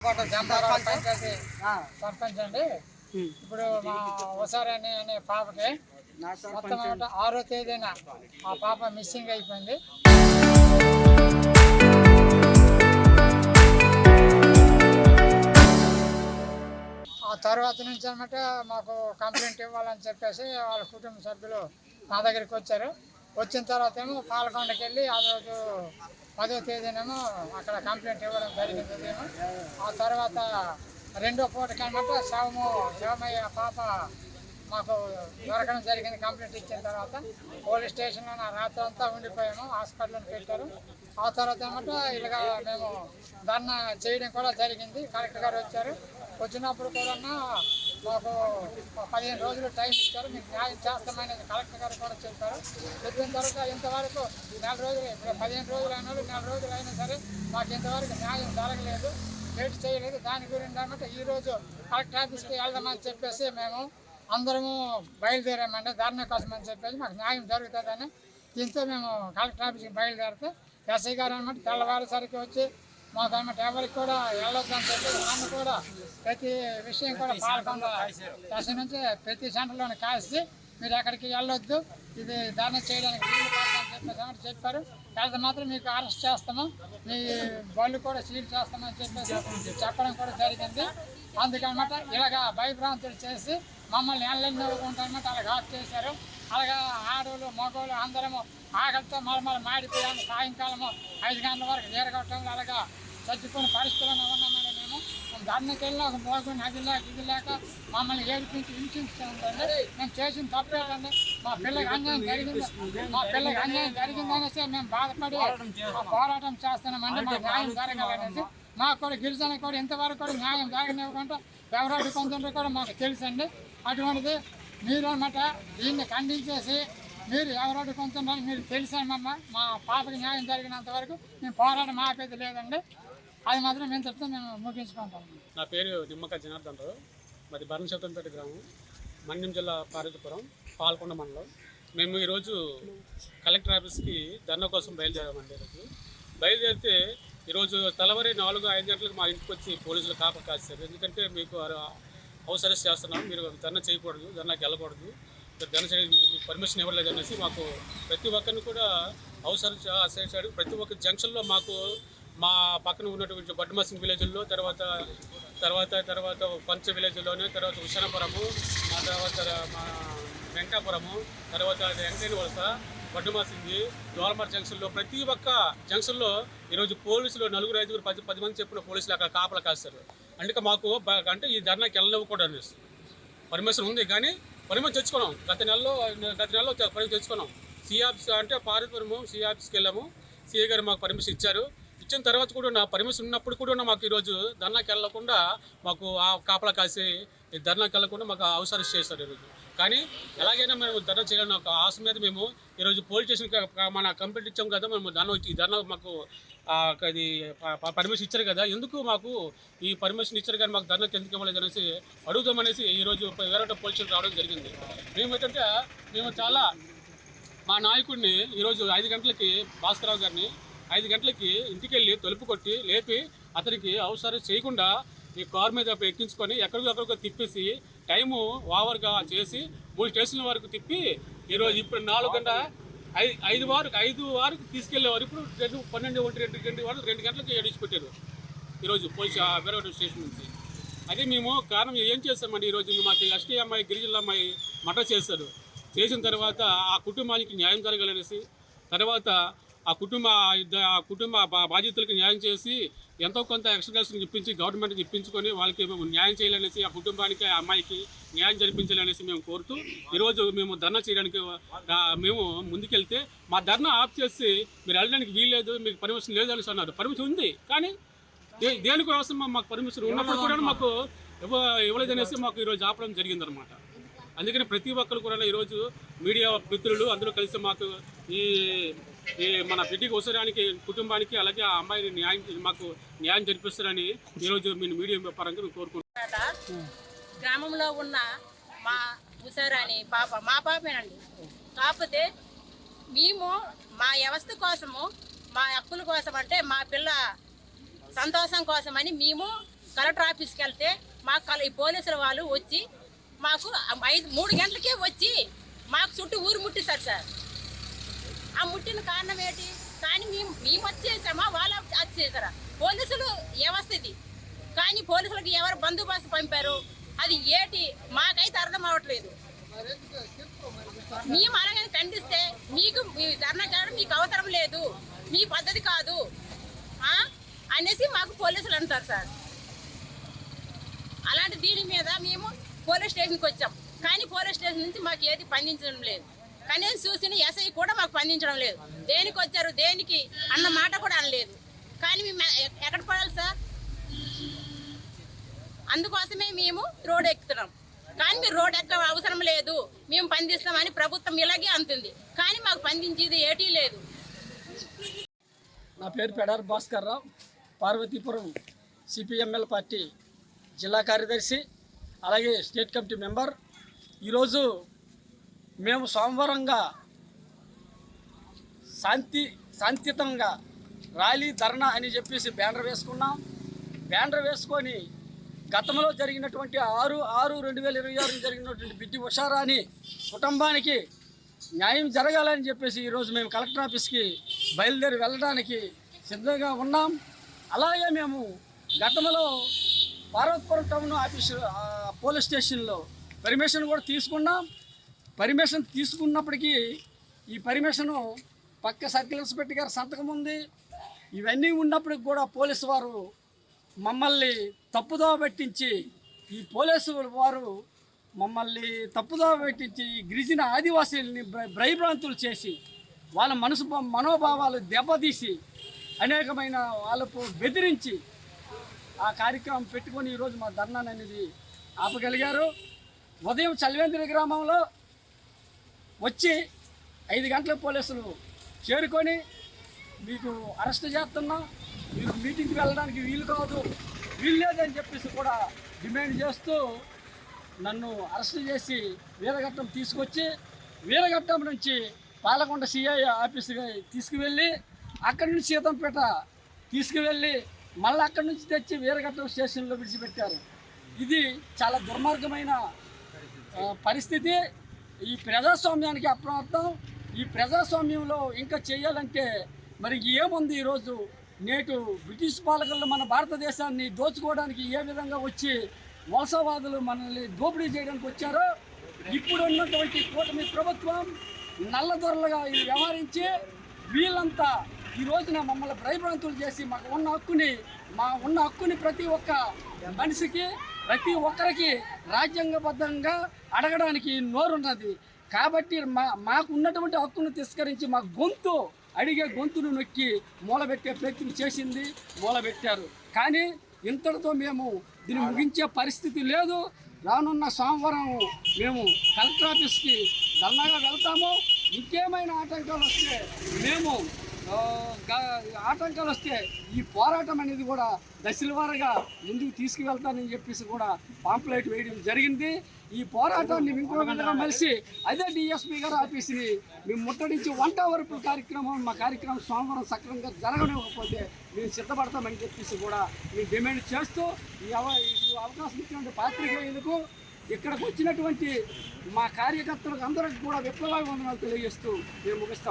పంచాయతీ సర్పంచ్ అండి. ఇప్పుడు మా ఉసారాణి అనే పాపకి మొత్తం 6వ తేదీన ఆ పాప మిస్సింగ్ అయిపోయింది. ఆ తర్వాత నుంచి అనమాట మాకు కంప్లైంట్ ఇవ్వాలని చెప్పేసి వాళ్ళ కుటుంబ సభ్యులు మా దగ్గరికి వచ్చారు. వచ్చిన తర్వాత ఏమో పాలకొండకి వెళ్ళి ఆ రోజు 10వ తేదీనేమో అక్కడ కంప్లైంట్ ఇవ్వడం జరిగింది ఉదయం. ఆ తర్వాత రెండో పూటకి అనమాట శివమయ్య పాప మాకు దొరకడం జరిగింది. కంప్లైంట్ ఇచ్చిన తర్వాత పోలీస్ స్టేషన్లో నా రాత్రి అంతా ఉండిపోయాము. హాస్పిటల్లో పెట్టారు. ఆ తర్వాత అనమాట ఇలాగా మేము ధర్నా చేయడం కూడా జరిగింది. కలెక్టర్ గారు వచ్చారు. వచ్చినప్పుడు కూడా మాకు 15 రోజులు టైం ఇచ్చారు. మీకు న్యాయం చేస్తామని కలెక్టర్ గారు కూడా చెప్పారు. చెప్పిన తర్వాత ఇంతవరకు 4 రోజులు, ఇప్పుడు 15 రోజులు అయినా 4 రోజులు అయినా సరే మాకు ఇంతవరకు న్యాయం జరగలేదు, లేట్ చేయలేదు. దాని గురించి అనమాట ఈరోజు కలెక్టర్ ఆఫీస్కి వెళ్దామని చెప్పేసి మేము అందరము బయలుదేరామండి ధర్నా కోసం అని చెప్పేసి మాకు న్యాయం జరుగుతుందని. దీంతో మేము కలెక్టర్ ఆఫీస్కి బయలుదేరితే ఎస్ఐ గారు అనమాట తెల్లవారుసరికి వచ్చి మాకు అనమాట ఎవరికి కూడా వెళ్ళొద్దని చెప్పి నన్ను కూడా ప్రతి విషయం కూడా పాల్గొండ ఎస్ఐ నుంచి ప్రతి సెంటర్లోనే కాసి మీరు ఎక్కడికి వెళ్ళొద్దు, ఇది ధర్నా చేయడానికి వీలు పడదని చెప్పేసి చెప్పారు. వెళ్తే మాత్రం మీకు అరెస్ట్ చేస్తాము, మీ బళ్ళు కూడా సీల్ చేస్తామని చెప్పేసి చెప్పడం కూడా జరిగింది. అందుకనమాట ఇలాగా భయభ్రాంతులు చేసి మమ్మల్ని వెళ్ళనివ్వకుంటారనమాట అలాగ ఆఫ్ చేశారు. అలాగా ఆడవాళ్ళు మగవాళ్ళు అందరము ఆకలితో మళ్ళీ మాడిపోయాము. సాయంకాలము 5 గంటల వరకు నీరగొట్టంలో అలాగా చచ్చిపోయిన పరిస్థితుల్లో ఉన్నామండి. మేము ధర్నకి వెళ్ళి ఒక మోగుని అది లేక మమ్మల్ని ఏడిపించి హింసించుకుంటుంది. మేము చేసిన తప్పేటండి. మా పిల్లకి అన్యాయం జరిగిందనేసి మేము బాధపడి పోరాటం చేస్తున్నామండి. మాకు న్యాయం జరగాలనేసి. మాకు కూడా గిరిజనకు కూడా ఇంతవరకు కూడా న్యాయం జరగనివ్వకుండా ఎవరోటి కొందరు కూడా మాకు తెలుసండి. అటువంటిది మీరు అనమాట దీన్ని ఖండించేసి మీరు ఎవరోటి కొంచెం మీరు తెలిసామమ్మా మా పాపకి న్యాయం జరిగినంత వరకు మేము పోరాటం ఆపేది లేదండి. అది మాత్రం మేము చెప్తే మేము ముగించుకుంటాం. నా పేరు నిమ్మక జనార్దన్ రావు, మాది భరణశతంపేట గ్రామం, మన్యం జిల్లా పార్వతీపురం, పాల్కొండ మండలం. మేము ఈరోజు కలెక్టర్ ఆఫీస్కి ధర్నా కోసం బయలుదేరామండి. బయలుదేరితే ఈరోజు తెల్లవారి 4-5 గంటలకు మా ఇంటికి వచ్చి పోలీసులు కాపలా కాస్తారు. ఎందుకంటే మీకు హౌస్ అరెస్ట్ చేస్తున్నాం, మీరు ధర్నా చేయకూడదు, ధర్నాకి వెళ్ళకూడదు, ధర్నా చేయడానికి మీకు పర్మిషన్ ఇవ్వలేదు అనేసి మాకు ప్రతి ఒక్కరిని కూడా హౌస్ అరెస్ట్ చేశాడు. ప్రతి ఒక్క జంక్షన్లో మాకు మా పక్కన ఉన్నటువంటి బడ్మసింగ్ విలేజ్లో తర్వాత పంచ విలేజ్లోనే, తర్వాత ఉషనపురము, తర్వాత మా వెంకటాపురము, తర్వాత వెంకటేని వలస, బడ్మసింగి, దోల్మర్ జంక్షన్లో ప్రతి ఒక్క జంక్షన్లో ఈరోజు పోలీసులు 4-5, 10 మంది చెప్పిన పోలీసులు అక్కడ కాపలా కాస్తారు. అందుకే మాకు అంటే ఈ ధర్నాకి వెళ్ళనివ్వకూడదు అనేసి పర్మిషన్ ఉంది, కానీ పర్మిషన్ తెచ్చుకున్నాం. గత నెలలో పర్మిషన్ తెచ్చుకున్నాం. సిఆఫీస్ అంటే పార్వతీపురము సిఆఫీస్కి వెళ్ళాము. సిఐ గారు మాకు పర్మిషన్ ఇచ్చారు. ఇచ్చిన తర్వాత కూడా పర్మిషన్ ఉన్నప్పుడు కూడా మాకు ఈరోజు ధర్నాకి వెళ్ళకుండా మాకు ఆ కాపలా కాసి ధర్నాకి వెళ్ళకుండా మాకు హౌస్ అరెస్ట్ చేస్తారు ఈరోజు. కానీ ఎలాగైనా మేము ధర్నా చేయాలని ఒక ఆశ మీద మేము ఈరోజు పోలీస్ స్టేషన్కి మన కంప్లైంట్ ఇచ్చాము కదా, మేము ధర్నా మాకు అది పర్మిషన్ ఇచ్చారు కదా, ఎందుకు మాకు ఈ పర్మిషన్ ఇచ్చారు కానీ మాకు ధర్నాకి ఎందుకు ఇవ్వలేదు అనేసి అడుగుదామనేసి ఈరోజు వేరే పోలీస్ స్టేషన్ రావడం జరిగింది. మేము ఏంటంటే మేము చాలా మా నాయకుడిని ఈరోజు 5 గంటలకి భాస్కరరావు గారిని 5 గంటలకి ఇంటికి వెళ్ళి తలుపు కొట్టి లేపి అతనికి హౌస్ అరెస్ట్ చేయకుండా ఈ కారు మీద ఎక్కించుకొని ఎక్కడికో తిప్పేసి టైము ఓవర్గా చేసి 3 స్టేషన్ల వరకు తిప్పి ఈరోజు ఇప్పుడు 4 గంటల 5 వారికి తీసుకెళ్లేవారు. ఇప్పుడు 12, 1, 2 గంటలకి ఏడిచిపెట్టారు ఈరోజు పోలీస్ వేరే స్టేషన్ నుంచి. అది మేము కారణం ఏం చేస్తామండి, ఈరోజు మాకు ఎస్టీ అమ్మాయి గిరిజనుల అమ్మాయి మర్డర్ చేశారు. చేసిన తర్వాత ఆ కుటుంబానికి న్యాయం జరగాలనేసి, తర్వాత ఆ కుటుంబ బాధ్యతలకు న్యాయం చేసి ఎంతో కొంత ఎక్స్ట్రాషన్ ఇప్పించి గవర్నమెంట్కి ఇప్పించుకొని వాళ్ళకి మేము న్యాయం చేయాలనేసి, ఆ కుటుంబానికి ఆ అమ్మాయికి న్యాయం జరిపించాలనేసి మేము కోరుతూ ఈరోజు మేము ధర్నా చేయడానికి మేము ముందుకెళ్తే మా ధర్నా ఆఫ్ చేసి మీరు వెళ్ళడానికి వీల్లేదు, మీకు పర్మిషన్ లేదు అనేసి అన్నారు. పర్మిషన్ ఉంది, కానీ దేనికోసం మాకు పర్మిషన్ ఉన్నప్పుడు కూడా మాకు ఇవ్వలేదనేసి మాకు ఈరోజు ఆపడం జరిగిందనమాట. అందుకని ప్రతి ఒక్కరు కూడా ఈరోజు మీడియా మిత్రులు అందరూ కలిసి మాకు ఈ మన బిడ్డకి ఉసరానికి కుటుంబానికి అలాగే ఆ అమ్మాయిని మాకు న్యాయం జరిపిస్తారని ఈరోజు మీరు మీడియా పరంగా మేము కోరుకుంటున్నాం. గ్రామంలో ఉన్న మా ఉసరాని పాప మా పాపేనండి. కాకపోతే మేము మా వ్యవస్థ కోసము, మా హక్కుల కోసం, అంటే మా పిల్ల సంతోషం కోసమని మేము కలెక్టర్ ఆఫీస్కి వెళ్తే మాకు ఈ పోలీసుల వాళ్ళు వచ్చి మాకు 3 గంటలకే వచ్చి మాకు చుట్టూ ఊరు ముట్టిస్తారు సార్. ఆ ముట్టిన కారణం ఏంటి? కానీ మేము వచ్చేసామా వాళ్ళు వచ్చేసారా? పోలీసులు వ్యవస్థ ఇది. కానీ పోలీసులకు ఎవరు బందోబస్తు పంపారు అది ఏటి మాకైతే అర్థం అవ్వట్లేదు. మేము అలాగే ఖండిస్తే మీకు మీ ధర్నా చేయడం మీకు అవసరం లేదు, మీ పద్ధతి కాదు అనేసి మాకు పోలీసులు అంటారు సార్. అలాంటి దీని మీద మేము పోలీస్ స్టేషన్కి వచ్చాం. కానీ పోలీస్ స్టేషన్ నుంచి మాకు ఏది స్పందించడం లేదు. కనీసం చూసిన ఎస్ఐ కూడా మాకు స్పందించడం లేదు. దేనికి వచ్చారు దేనికి అన్న మాట కూడా అనలేదు. కానీ మేము ఎక్కడ పడాలి సార్? అందుకోసమే మేము రోడ్ ఎక్కుతున్నాం. కానీ మీరు రోడ్ ఎక్క అవసరం లేదు, మేము స్పందిస్తామని ప్రభుత్వం ఇలాగే అంటుంది. కానీ మాకు స్పందించేది ఏటీ లేదు. నా పేరు పెడారి భాస్కర్ రావు, పార్వతీపురం సిపిఎంఎల్ పార్టీ జిల్లా కార్యదర్శి, అలాగే స్టేట్ కమిటీ మెంబర్. ఈరోజు మేము సోమవారంగా శాంతియుతంగా ర్యాలీ ధర్నా అని చెప్పేసి బ్యానర్ వేసుకున్నాం. బ్యానర్ వేసుకొని గతంలో జరిగినటువంటి 6/6/2026 జరిగినటువంటి బిడ్డి ఉషారాణి కుటుంబానికి న్యాయం జరగాలని చెప్పేసి ఈరోజు మేము కలెక్టర్ ఆఫీస్కి బయలుదేరి వెళ్ళడానికి సిద్ధంగా ఉన్నాం. అలాగే మేము గతంలో పార్వతీపురం టౌన్ ఆఫీసు పోలీస్ స్టేషన్లో పర్మిషన్ కూడా తీసుకున్నాం. పర్మిషన్ తీసుకున్నప్పటికీ ఈ పర్మిషను పక్క సర్కిల్ ఇన్స్పెక్టర్ గారి సంతకం ఉంది. ఇవన్నీ ఉన్నప్పటికి కూడా పోలీసు వారు మమ్మల్ని తప్పుదోవ పెట్టించి గిరిజన ఆదివాసీలని భయభ్రాంతులు చేసి వాళ్ళ మనోభావాలు దెబ్బతీసి అనేకమైన వాళ్ళకు బెదిరించి ఆ కార్యక్రమం పెట్టుకొని ఈరోజు మా ధర్నా అనేది ఆపగలిగారు. ఉదయం చలివేంద్ర గ్రామంలో వచ్చి 5 గంటలకు పోలీసులు చేరుకొని మీకు అరెస్ట్ చేస్తున్నాం, మీరు మీటింగ్కి వెళ్ళడానికి వీలు లేదని చెప్పేసి కూడా డిమాండ్ చేస్తూ నన్ను అరెస్ట్ చేసి వీరఘట్టం తీసుకొచ్చి వీరఘట్టం నుంచి పాలకొండ సిఐ ఆఫీసుగా తీసుకువెళ్ళి అక్కడి నుంచి సీతంపేట తీసుకువెళ్ళి మళ్ళీ అక్కడి నుంచి తెచ్చి వీరఘట్టం స్టేషన్లో విడిచిపెట్టారు. ఇది చాలా దుర్మార్గమైన పరిస్థితి. ఈ ప్రజాస్వామ్యానికి అప్రమత్తం. ఈ ప్రజాస్వామ్యంలో ఇంకా చేయాలంటే మరి ఏముంది? ఈరోజు నేటి బ్రిటిష్ పాలకులు మన భారతదేశాన్ని దోచుకోవడానికి ఏ విధంగా వచ్చి వలసవాదులు మనల్ని దోపిడీ చేయడానికి వచ్చారో, ఇప్పుడు ఉన్నటువంటి కూటమి ప్రభుత్వం నల్లదొరలుగా వ్యవహరించి వీళ్ళంతా ఈ రోజున మమ్మల్ని భయభ్రాంతులు చేసి మాకు ఉన్న హక్కుని ప్రతి ఒక్క మనిషికి ప్రతి ఒక్కరికి రాజ్యాంగబద్ధంగా అడగడానికి నోరున్నది. కాబట్టి మాకు ఉన్నటువంటి హక్కును తిరస్కరించి మా అడిగే గొంతును నొక్కి మూలబెట్టే ప్రయత్నం చేసింది, మూలబెట్టారు. కానీ ఇంతటితో మేము దీన్ని ముగించే పరిస్థితి లేదు. రానున్న సోమవారం మేము కలెక్టర్ ఆఫీస్కి ధర్నాగా వెళ్తాము. ఇంకేమైనా ఆటంకాలు వస్తే ఈ పోరాటం అనేది కూడా దశల వారీగా ముందుకు తీసుకువెళ్తానని చెప్పేసి కూడా పాంప్లెట్ వేయడం జరిగింది. ఈ పోరాటాన్ని ఇంకో విధంగా మలిసి అదే డిఎస్పీ గారి ఆఫీస్ని మేము ముట్టడించి 1 అవర్ కార్యక్రమం మా కార్యక్రమం సోమవారం సక్రమంగా జరగనివ్వకపోతే మేము సిద్ధపడతామని చెప్పేసి కూడా మేము డిమాండ్ చేస్తూ ఈ అవకాశం ఇచ్చినటువంటి పాత్రికేయులకు ఇక్కడికి వచ్చినటువంటి మా కార్యకర్తలకు అందరికీ కూడా విప్లవాభివందనాలు తెలియజేస్తూ మేము ముగిస్తాం.